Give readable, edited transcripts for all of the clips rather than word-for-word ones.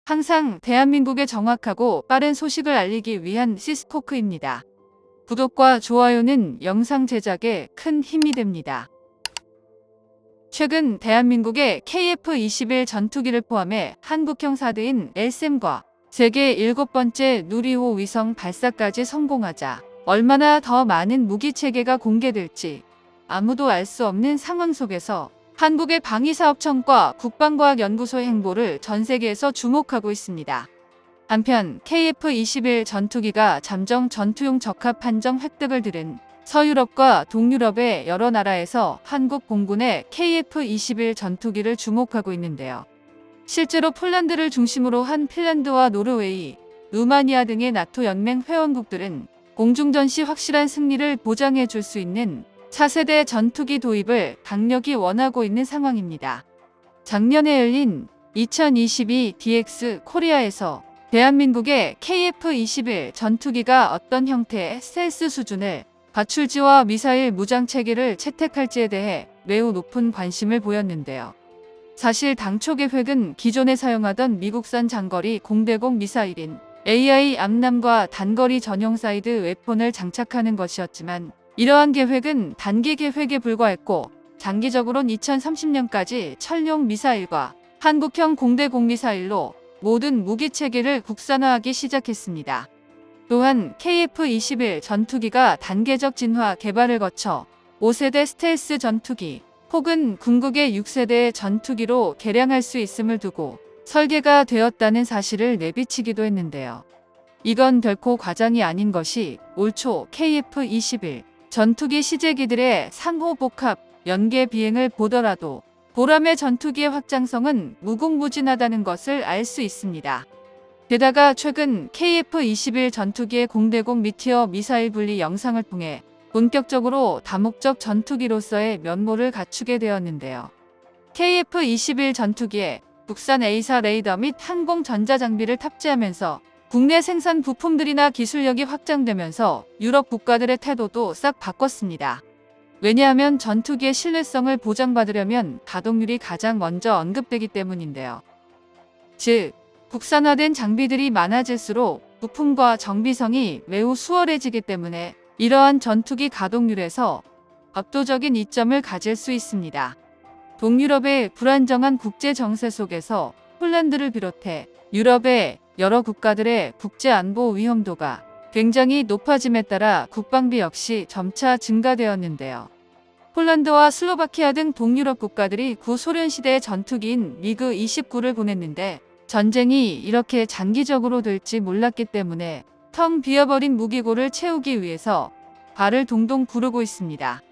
항상 대한민국에 정확하고 빠른 소식을 알리기 위한 시스코크입니다. 구독과 좋아요는 영상 제작에 큰 힘이 됩니다. 최근 대한민국의 KF-21 전투기를 포함해 한국형 사드인 LSAM과 세계 7번째 누리호 위성 발사까지 성공하자 얼마나 더 많은 무기 체계가 공개될지 아무도 알 수 없는 상황 속에서 한국의 방위사업청과 국방과학연구소의 행보를 전 세계에서 주목하고 있습니다. 한편 KF-21 전투기가 잠정 전투용 적합 판정 획득을 들은 서유럽과 동유럽의 여러 나라에서 한국 공군의 KF-21 전투기를 주목하고 있는데요. 실제로 폴란드를 중심으로 한 핀란드와 노르웨이, 루마니아 등의 나토 연맹 회원국들은 공중전 시 확실한 승리를 보장해 줄 수 있는 차세대 전투기 도입을 강력히 원하고 있는 상황입니다. 작년에 열린 2022 DX 코리아에서 대한민국의 KF-21 전투기가 어떤 형태의 스텔스 수준을 갖출지와 미사일 무장체계를 채택할지에 대해 매우 높은 관심을 보였는데요. 사실 당초 계획은 기존에 사용하던 미국산 장거리 공대공 미사일인 AI 암람과 단거리 전용 사이드 웨폰을 장착하는 것이었지만 이러한 계획은 단기 계획에 불과했고 장기적으로는 2030년까지 천룡 미사일과 한국형 공대공 미사일로 모든 무기체계를 국산화하기 시작했습니다. 또한 KF-21 전투기가 단계적 진화 개발을 거쳐 5세대 스텔스 전투기 혹은 궁극의 6세대의 전투기로 개량할 수 있음을 두고 설계가 되었다는 사실을 내비치기도 했는데요. 이건 결코 과장이 아닌 것이 올 초 KF-21 전투기 시제기들의 상호 복합 연계 비행을 보더라도 보람의 전투기의 확장성은 무궁무진하다는 것을 알 수 있습니다. 게다가 최근 KF-21 전투기의 공대공 미티어 미사일 분리 영상을 통해 본격적으로 다목적 전투기로서의 면모를 갖추게 되었는데요. KF-21 전투기에 국산 A사 레이더 및 항공 전자장비를 탑재하면서 국내 생산 부품들이나 기술력이 확장되면서 유럽 국가들의 태도도 싹 바꿨습니다. 왜냐하면 전투기의 신뢰성을 보장받으려면 가동률이 가장 먼저 언급되기 때문인데요. 즉, 국산화된 장비들이 많아질수록 부품과 정비성이 매우 수월해지기 때문에 이러한 전투기 가동률에서 압도적인 이점을 가질 수 있습니다. 동유럽의 불안정한 국제 정세 속에서 폴란드를 비롯해 유럽의 여러 국가들의 국제 안보 위험도가 굉장히 높아짐에 따라 국방비 역시 점차 증가되었는데요. 폴란드와 슬로바키아 등 동유럽 국가들이 구소련 시대의 전투기인 미그 29를 보냈는데 전쟁이 이렇게 장기적으로 될지 몰랐기 때문에 텅 비어버린 무기고를 채우기 위해서 발을 동동 구르고 있습니다.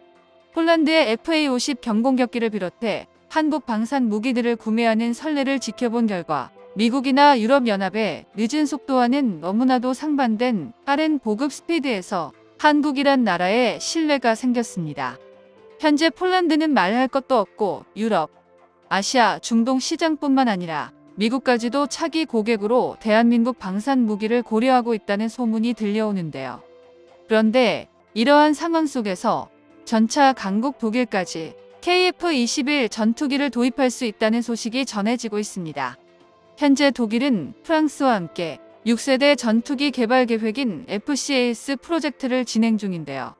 폴란드의 FA-50 경공격기를 비롯해 한국 방산 무기들을 구매하는 선례를 지켜본 결과 미국이나 유럽연합의 늦은 속도와는 너무나도 상반된 빠른 보급 스피드에서 한국이란 나라에 신뢰가 생겼습니다. 현재 폴란드는 말할 것도 없고 유럽, 아시아, 중동 시장뿐만 아니라 미국까지도 차기 고객으로 대한민국 방산 무기를 고려하고 있다는 소문이 들려오는데요. 그런데 이러한 상황 속에서 전차 강국 독일까지 KF-21 전투기를 도입할 수 있다는 소식이 전해지고 있습니다. 현재 독일은 프랑스와 함께 6세대 전투기 개발 계획인 FCAS 프로젝트를 진행 중인데요.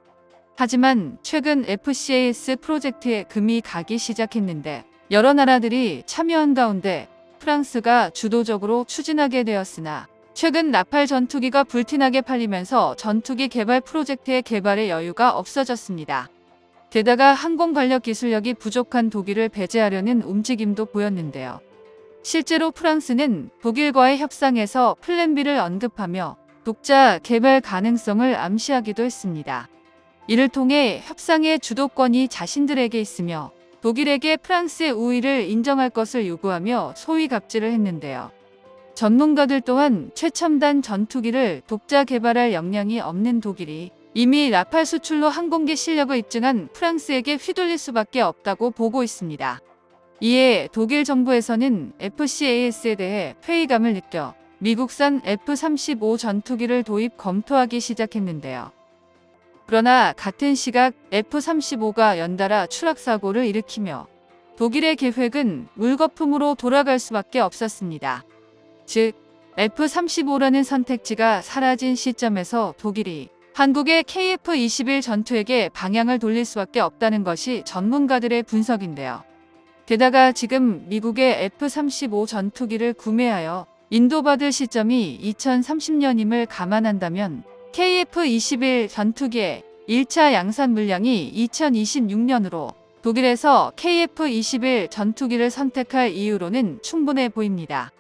하지만 최근 FCAS 프로젝트에 금이 가기 시작했는데 여러 나라들이 참여한 가운데 프랑스가 주도적으로 추진하게 되었으나 최근 라팔 전투기가 불티나게 팔리면서 전투기 개발 프로젝트의 개발에 여유가 없어졌습니다. 게다가 항공 관련 기술력이 부족한 독일을 배제하려는 움직임도 보였는데요. 실제로 프랑스는 독일과의 협상에서 플랜 B를 언급하며 독자 개발 가능성을 암시하기도 했습니다. 이를 통해 협상의 주도권이 자신들에게 있으며 독일에게 프랑스의 우위를 인정할 것을 요구하며 소위 갑질을 했는데요. 전문가들 또한 최첨단 전투기를 독자 개발할 역량이 없는 독일이 이미 라팔 수출로 항공기 실력을 입증한 프랑스에게 휘둘릴 수밖에 없다고 보고 있습니다. 이에 독일 정부에서는 FCAS에 대해 회의감을 느껴 미국산 F-35 전투기를 도입 검토하기 시작했는데요. 그러나 같은 시각 F-35가 연달아 추락사고를 일으키며 독일의 계획은 물거품으로 돌아갈 수밖에 없었습니다. 즉 F-35라는 선택지가 사라진 시점에서 독일이 한국의 KF-21 전투에게 방향을 돌릴 수밖에 없다는 것이 전문가들의 분석인데요. 게다가 지금 미국의 F-35 전투기를 구매하여 인도받을 시점이 2030년임을 감안한다면 KF-21 전투기의 1차 양산 물량이 2026년으로 독일에서 KF-21 전투기를 선택할 이유로는 충분해 보입니다.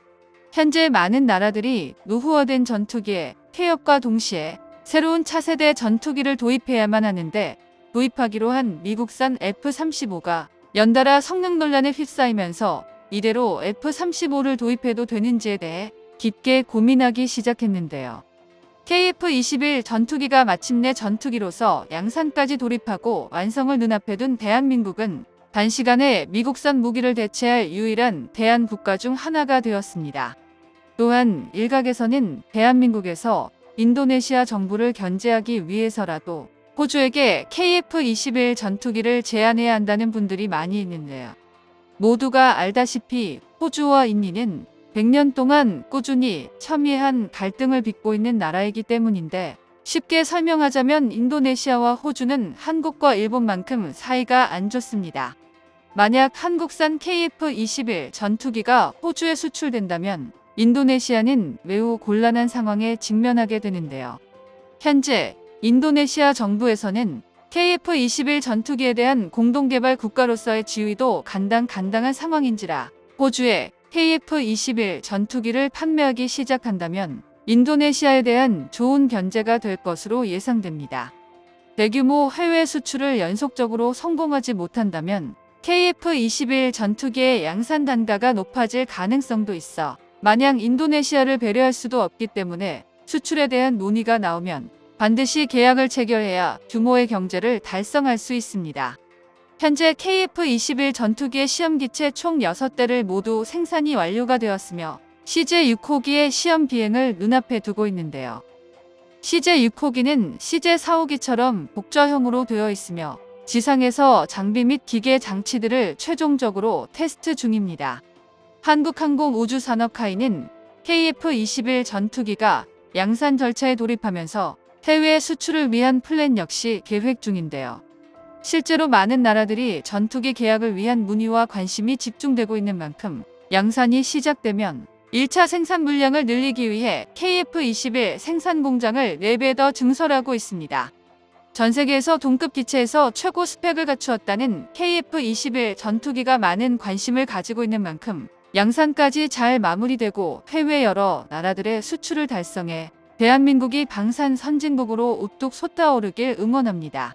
현재 많은 나라들이 노후화된 전투기의 폐업과 동시에 새로운 차세대 전투기를 도입해야만 하는데 도입하기로 한 미국산 F-35가 연달아 성능 논란에 휩싸이면서 이대로 F-35를 도입해도 되는지에 대해 깊게 고민하기 시작했는데요. KF-21 전투기가 마침내 전투기로서 양산까지 돌입하고 완성을 눈앞에 둔 대한민국은 단시간에 미국산 무기를 대체할 유일한 대한 국가 중 하나가 되었습니다. 또한 일각에서는 대한민국에서 인도네시아 정부를 견제하기 위해서라도 호주에게 KF-21 전투기를 제안해야 한다는 분들이 많이 있는데요. 모두가 알다시피 호주와 인도는 100년 동안 꾸준히 첨예한 갈등을 빚고 있는 나라이기 때문인데 쉽게 설명하자면 인도네시아와 호주는 한국과 일본만큼 사이가 안 좋습니다. 만약 한국산 KF-21 전투기가 호주에 수출된다면 인도네시아는 매우 곤란한 상황에 직면하게 되는데요. 현재 인도네시아 정부에서는 KF-21 전투기에 대한 공동개발 국가로서의 지위도 간당간당한 상황인지라 호주에 KF-21 전투기를 판매하기 시작한다면 인도네시아에 대한 좋은 견제가 될 것으로 예상됩니다. 대규모 해외 수출을 연속적으로 성공하지 못한다면 KF-21 전투기의 양산 단가가 높아질 가능성도 있어 마냥 인도네시아를 배려할 수도 없기 때문에 수출에 대한 논의가 나오면 반드시 계약을 체결해야 규모의 경제를 달성할 수 있습니다. 현재 KF-21 전투기의 시험기체 총 6대를 모두 생산이 완료가 되었으며 CJ-6호기의 시험 비행을 눈앞에 두고 있는데요. CJ-6호기는 CJ-4호기처럼 복좌형으로 되어 있으며 지상에서 장비 및 기계 장치들을 최종적으로 테스트 중입니다. 한국항공우주산업카이는 KF-21 전투기가 양산 절차에 돌입하면서 해외 수출을 위한 플랜 역시 계획 중인데요. 실제로 많은 나라들이 전투기 계약을 위한 문의와 관심이 집중되고 있는 만큼 양산이 시작되면 1차 생산 물량을 늘리기 위해 KF-21 생산 공장을 4배 더 증설하고 있습니다. 전 세계에서 동급 기체에서 최고 스펙을 갖추었다는 KF-21 전투기가 많은 관심을 가지고 있는 만큼 양산까지 잘 마무리되고 해외 여러 나라들의 수출을 달성해 대한민국이 방산 선진국으로 우뚝 솟아오르길 응원합니다.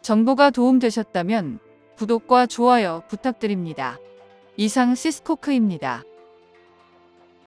정보가 도움되셨다면 구독과 좋아요 부탁드립니다. 이상 시스코크입니다.